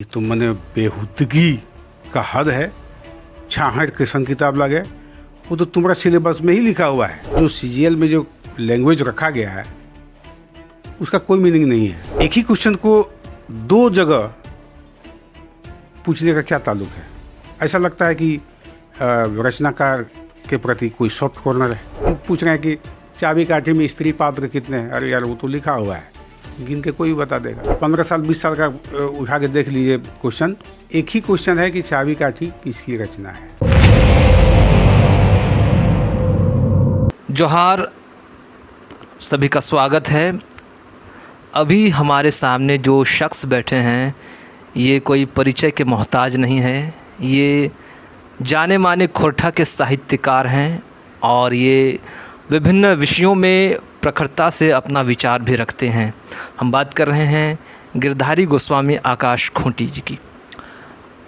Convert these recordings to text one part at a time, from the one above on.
ये तो मने बेहुदगी का हद है। 66 क्वेश्चन किताब लगे, वो तो तुम्हारा सिलेबस में ही लिखा हुआ है। जो सीजीएल में जो लैंग्वेज रखा गया है उसका कोई मीनिंग नहीं है। एक ही क्वेश्चन को दो जगह पूछने का क्या ताल्लुक है? ऐसा लगता है कि रचनाकार के प्रति कोई सॉफ्ट कॉर्नर है। हम पूछ रहे हैं कि चाबी काठी में स्त्री पात्र कितने हैं। अरे यार, वो तो लिखा हुआ है, गिन के कोई बता देगा। 15 साल 20 साल का उठा के देख लीजिए क्वेश्चन, एक ही क्वेश्चन है कि चाबी काठी किसकी रचना है। जोहार, सभी का स्वागत है। अभी हमारे सामने जो शख्स बैठे हैं ये कोई परिचय के मोहताज नहीं है। ये जाने माने खोरठा के साहित्यकार हैं और ये विभिन्न विषयों में प्रखरता से अपना विचार भी रखते हैं। हम बात कर रहे हैं गिरधारी गोस्वामी आकाश खूंटी जी की।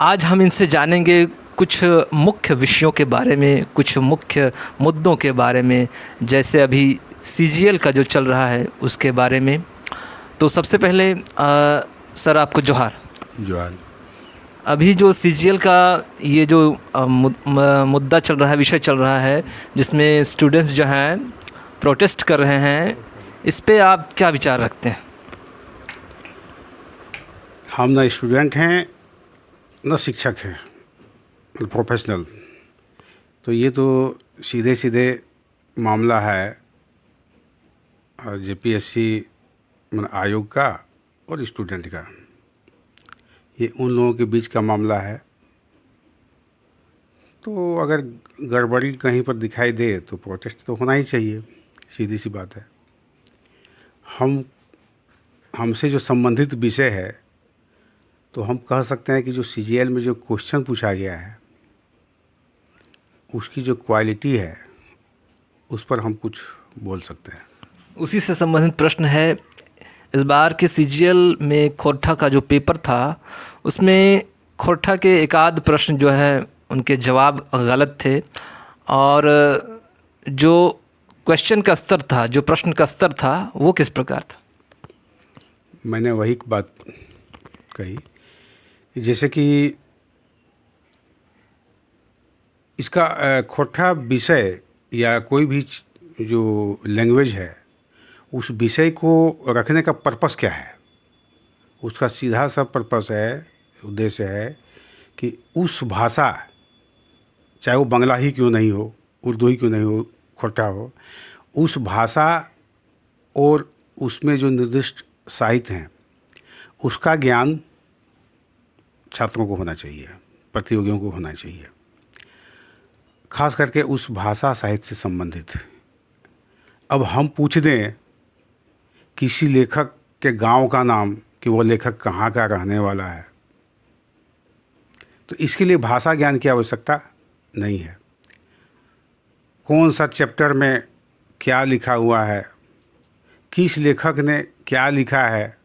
आज हम इनसे जानेंगे कुछ मुख्य विषयों के बारे में, कुछ मुख्य मुद्दों के बारे में, जैसे अभी सीजीएल का जो चल रहा है उसके बारे में। तो सबसे पहले सर, आपको जोहार। जोहार। अभी जो सीजीएल का ये जो मुद्दा चल रहा है, विषय चल रहा है, जिसमें स्टूडेंट्स जो हैं प्रोटेस्ट कर रहे हैं, इस पे आप क्या विचार रखते हैं? हम न स्टूडेंट हैं न शिक्षक हैं, प्रोफेशनल। तो ये तो सीधे सीधे मामला है जेपीएससी आयोग का और स्टूडेंट का। ये उन लोगों के बीच का मामला है। तो अगर गड़बड़ी कहीं पर दिखाई दे तो प्रोटेस्ट तो होना ही चाहिए, सीधी सी बात है। हमसे जो संबंधित विषय है तो हम कह सकते हैं कि जो सीजीएल में जो क्वेश्चन पूछा गया है उसकी जो क्वालिटी है उस पर हम कुछ बोल सकते हैं। उसी से संबंधित प्रश्न है। इस बार के सीजीएल में खोरठा का जो पेपर था उसमें खोरठा के एक आध प्रश्न जो है उनके जवाब गलत थे, और जो क्वेश्चन का स्तर था, जो प्रश्न का स्तर था, वो किस प्रकार था? मैंने वही बात कही, जैसे कि इसका खोरठा विषय या कोई भी जो लैंग्वेज है उस विषय को रखने का पर्पस क्या है। उसका सीधा सा पर्पस है, उद्देश्य है कि उस भाषा, चाहे वो बंगला ही क्यों नहीं हो, उर्दू ही क्यों नहीं हो, खोरठा हो, उस भाषा और उसमें जो निर्दिष्ट साहित्य हैं उसका ज्ञान छात्रों को होना चाहिए, प्रतियोगियों को होना चाहिए, खास करके उस भाषा साहित्य से संबंधित। अब हम पूछ दें किसी लेखक के गांव का नाम कि वो लेखक कहाँ का रहने वाला है, तो इसके लिए भाषा ज्ञान की आवश्यकता नहीं है। कौन सा चैप्टर में क्या लिखा हुआ है, किस लेखक ने क्या लिखा है।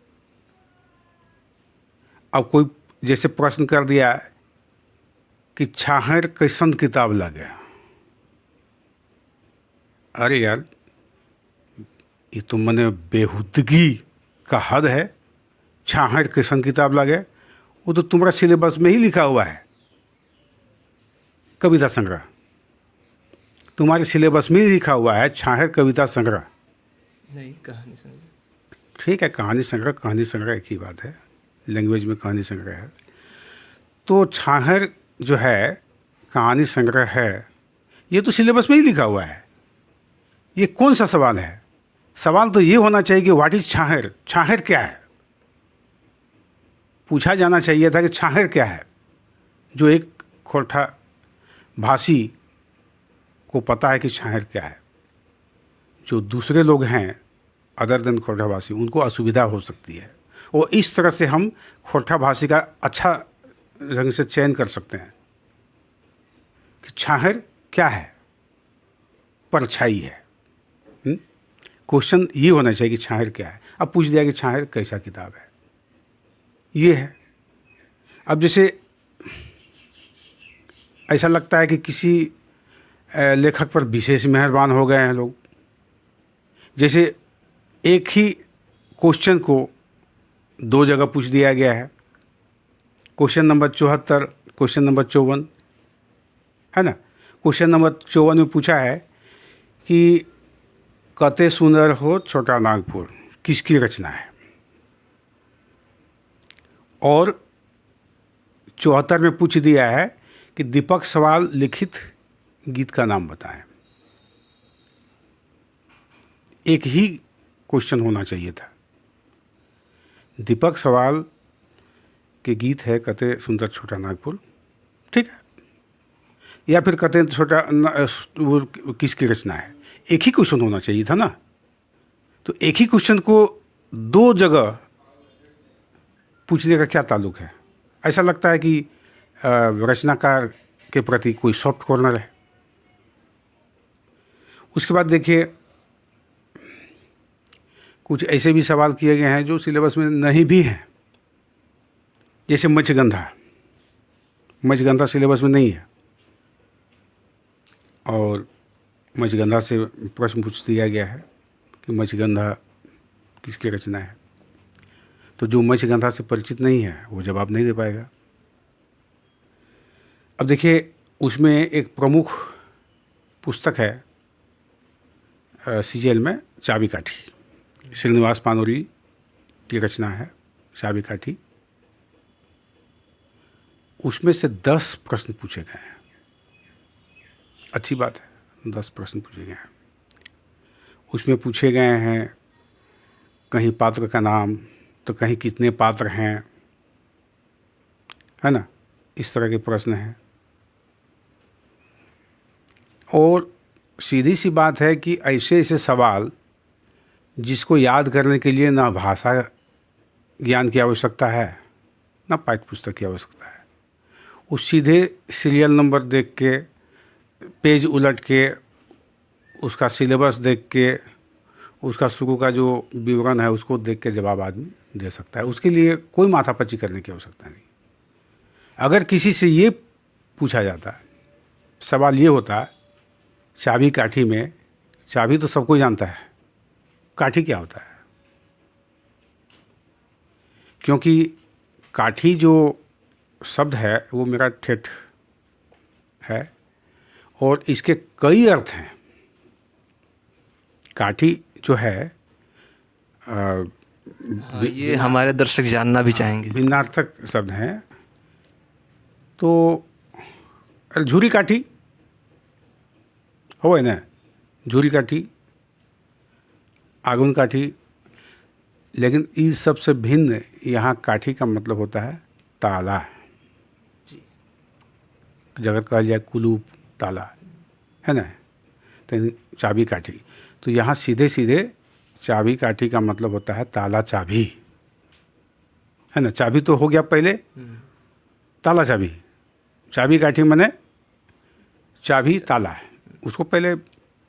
अब कोई जैसे प्रश्न कर दिया कि 66 कैसन किताब लगे। अरे यार, ये तो मने बेहुदगी का हद है। 66 कैसन किताब लगे, वो तो तुम्हारा सिलेबस में ही लिखा हुआ है। कविता संग्रह तुम्हारे सिलेबस में ही लिखा हुआ है, 66 कविता संग्रह। नहीं, कहानी संग्रह। ठीक है, कहानी संग्रह एक ही बात है, लैंग्वेज में कहानी संग्रह है। तो 66 जो है कहानी संग्रह है, ये तो सिलेबस में ही लिखा हुआ है। ये कौन सा सवाल है? सवाल तो ये होना चाहिए कि व्हाट इज 66? 66 क्या है? पूछा जाना चाहिए था कि 66 क्या है, जो एक खोरठा भाषी को पता है कि 66 क्या है। जो दूसरे लोग हैं अदर देन खोरठा भाषी, उनको असुविधा हो सकती है, और इस तरह से हम खोरठा भाषी का अच्छा ढंग से चयन कर सकते हैं कि 66 क्या है, परछाई है। क्वेश्चन ये होना चाहिए कि 66 क्या है। अब पूछ दिया कि 66 कैसा किताब है, ये है। अब जैसे ऐसा लगता है कि किसी लेखक पर विशेष मेहरबान हो गए हैं लोग। जैसे एक ही क्वेश्चन को दो जगह पूछ दिया गया है, क्वेश्चन नंबर 74, क्वेश्चन नंबर 54, है ना। क्वेश्चन नंबर 54 में पूछा है कि कते सुंदर हो छोटा नागपुर किसकी रचना है, और 74 में पूछ दिया है कि दीपक सवाल लिखित गीत का नाम बताएं। एक ही क्वेश्चन होना चाहिए था। दीपक सवाल के गीत है कते सुंदर छोटा नागपुर, ठीक है, या फिर कते छोटा वो किसकी रचना है। एक ही क्वेश्चन होना चाहिए था ना। तो एक ही क्वेश्चन को दो जगह पूछने का क्या ताल्लुक है। ऐसा लगता है कि रचनाकार के प्रति कोई सॉफ्ट कॉर्नर है। उसके बाद देखिए कुछ ऐसे भी सवाल किए गए हैं जो सिलेबस में नहीं भी हैं, जैसे मत्स्यगंधा। मत्स्यगंधा सिलेबस में नहीं है और मत्स्यगंधा से प्रश्न पूछ दिया गया है कि मत्स्यगंधा किसकी रचना है। तो जो मत्स्यगंधा से परिचित नहीं है वो जवाब नहीं दे पाएगा। अब देखिए उसमें एक प्रमुख पुस्तक है सीजीएल में, चाबी काठी, श्रीनिवास पानोरी की रचना है चाबी काठी। उसमें से 10 प्रश्न पूछे गए हैं। अच्छी बात है, 10 प्रश्न पूछे गए हैं। उसमें पूछे गए हैं कहीं पात्र का नाम, तो कहीं कितने पात्र हैं, है ना, इस तरह के प्रश्न हैं। और सीधी सी बात है कि ऐसे ऐसे सवाल जिसको याद करने के लिए ना भाषा ज्ञान की आवश्यकता है ना पाठ्य पुस्तक की आवश्यकता है। वो सीधे सीरियल नंबर देख के, पेज उलट के, उसका सिलेबस देख के, उसका शुरू का जो विवरण है उसको देख के जवाब आदमी दे सकता है। उसके लिए कोई माथापच्ची करने की आवश्यकता नहीं। अगर किसी से ये पूछा जाता है, सवाल ये होता है चाबी काठी में, चाबी तो सबको जानता है, काठी क्या होता है। क्योंकि काठी जो शब्द है वो मेरा ठेठ है और इसके कई अर्थ हैं। काठी जो है ये हमारे दर्शक जानना भी चाहेंगे। भिन्नार्थक शब्द हैं। तो झूरी काठी हो है ना, झूरी काठी, आगुन काठी। लेकिन इस सबसे भिन्न यहाँ काठी का मतलब होता है ताला। जगह कहा जाए कुलूप, ताला, है ना, तो चाबी काठी। तो यहाँ सीधे सीधे चाबी काठी का मतलब होता है ताला चाबी, है ना। चाबी तो हो गया पहले, ताला चाबी, चाबी काठी माने चाबी ताला है, उसको पहले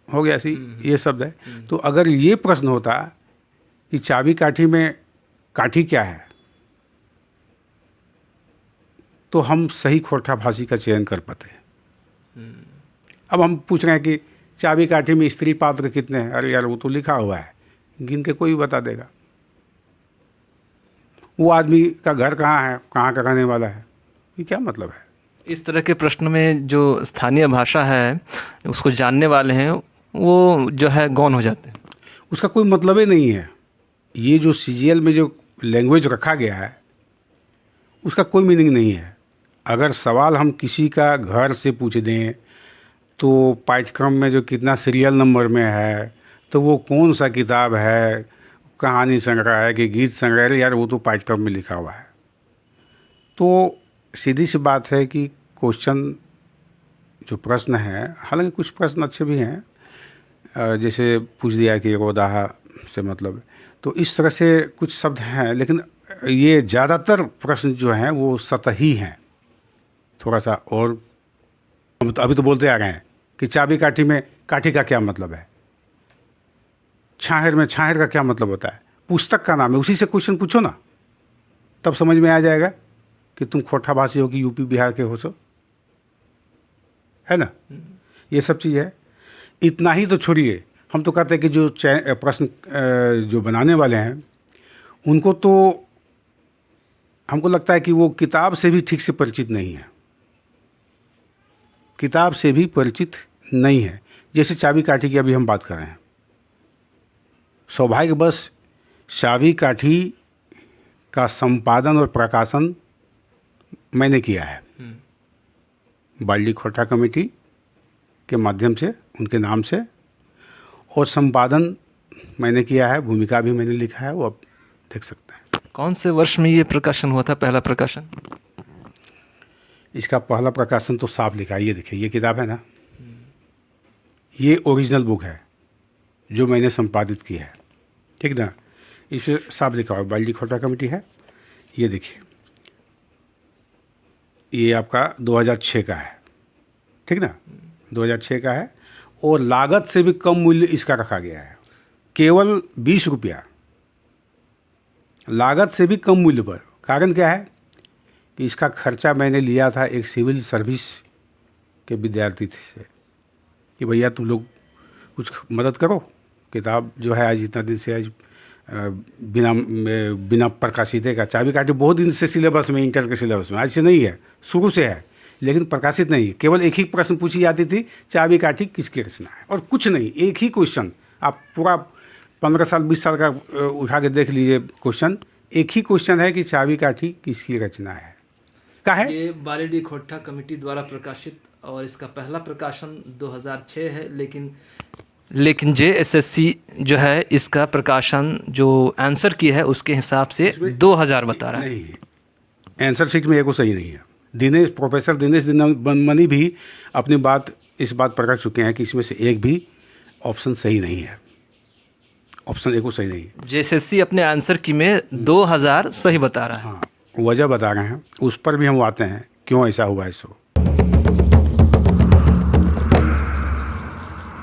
हो गया ऐसी ये शब्द है। तो अगर ये प्रश्न होता कि चाबी काठी में काठी क्या है, तो हम सही खोरठाभाषी का चयन कर पाते हैं। अब हम पूछ रहे हैं कि चाबी काठी में स्त्री पात्र कितने हैं। अरे यार वो तो लिखा हुआ है, गिन के कोई भी बता देगा। वो आदमी का घर कहाँ है, कहाँ का रहने वाला है, ये क्या मतलब है। इस तरह के प्रश्न में जो स्थानीय भाषा है उसको जानने वाले हैं वो जो है गौन हो जाते हैं। उसका कोई मतलब ही नहीं है। ये जो सीजीएल में जो लैंग्वेज रखा गया है उसका कोई मीनिंग नहीं है। अगर सवाल हम किसी का घर से पूछ दें तो पाठ्यक्रम में जो कितना सीरियल नंबर में है, तो वो कौन सा किताब है, कहानी संग्रह है कि गीत संग्रह है, यार वो तो पाठ्यक्रम में लिखा हुआ है। तो सीधी सी बात है कि क्वेश्चन जो प्रश्न है, हालांकि कुछ प्रश्न अच्छे भी हैं, जैसे पूछ दिया कि रोदाहा से मतलब, तो इस तरह से कुछ शब्द हैं। लेकिन ये ज़्यादातर प्रश्न जो हैं वो सतही हैं थोड़ा सा। और हम तो अभी तो बोलते आ रहे हैं कि चाबी काठी में काठी का क्या मतलब है, छाहर में छाहर का क्या मतलब होता है, पुस्तक का नाम है, उसी से क्वेश्चन पूछो ना, तब समझ में आ जाएगा कि तुम खोरठाभाषी हो कि यूपी बिहार के हो, सो है ना। ये सब चीज़ है। इतना ही तो छोड़िए, हम तो कहते हैं कि जो प्रश्न जो बनाने वाले हैं उनको तो हमको लगता है कि वो किताब से भी ठीक से परिचित नहीं है, किताब से भी परिचित नहीं है। जैसे चाबी काठी की अभी हम बात कर रहे हैं, सौभाग्यवश चाबी काठी का संपादन और प्रकाशन मैंने किया है बाली खोटा कमेटी के माध्यम से, उनके नाम से, और संपादन मैंने किया है, भूमिका भी मैंने लिखा है, वो आप देख सकते हैं। कौन से वर्ष में ये प्रकाशन हुआ था, पहला प्रकाशन? इसका पहला प्रकाशन तो साफ लिखा है, ये देखिए, ये किताब है ना, ये ओरिजिनल बुक है जो मैंने संपादित की है, ठीक ना। इसे साफ लिखा हुआ बाली खोटा कमेटी है, ये देखिए, ये आपका 2006 का है, ठीक ना, 2006 का है, और लागत से भी कम मूल्य इसका रखा गया है, केवल 20 रुपया, लागत से भी कम मूल्य पर। कारण क्या है कि इसका खर्चा मैंने लिया था एक सिविल सर्विस के विद्यार्थी से कि भैया तुम लोग कुछ मदद करो, किताब जो है आज इतना दिन से आज बिना प्रकाशित का चाबी काठी बहुत दिन से सिलेबस में, इंटर के सिलेबस में, आज से नहीं है, शुरू से है, लेकिन प्रकाशित नहीं है। केवल एक ही प्रश्न पूछी जाती थी, चाबी काठी किसकी रचना है, और कुछ नहीं, एक ही क्वेश्चन। आप पूरा 15 साल 20 साल का उठा के देख लीजिए क्वेश्चन, एक ही क्वेश्चन है कि चाबी काठी किसकी रचना है, का है। ये बालीडी खोटा कमेटी द्वारा प्रकाशित, और इसका पहला प्रकाशन 2006 है, लेकिन JSSC जो है इसका प्रकाशन जो आंसर की है उसके हिसाब से 2000 बता रहा है। नहीं, आंसर शीट में एको सही नहीं है। दिनेश, प्रोफेसर दिनेश दिनमणि भी अपनी बात इस बात पर रख चुके हैं कि इसमें से एक भी ऑप्शन सही नहीं है, ऑप्शन एको सही नहीं है। JSSC अपने आंसर की में 2000 सही बता रहा है। हाँ, वजह बता रहे हैं, उस पर भी हम आते हैं क्यों ऐसा हुआ है। सो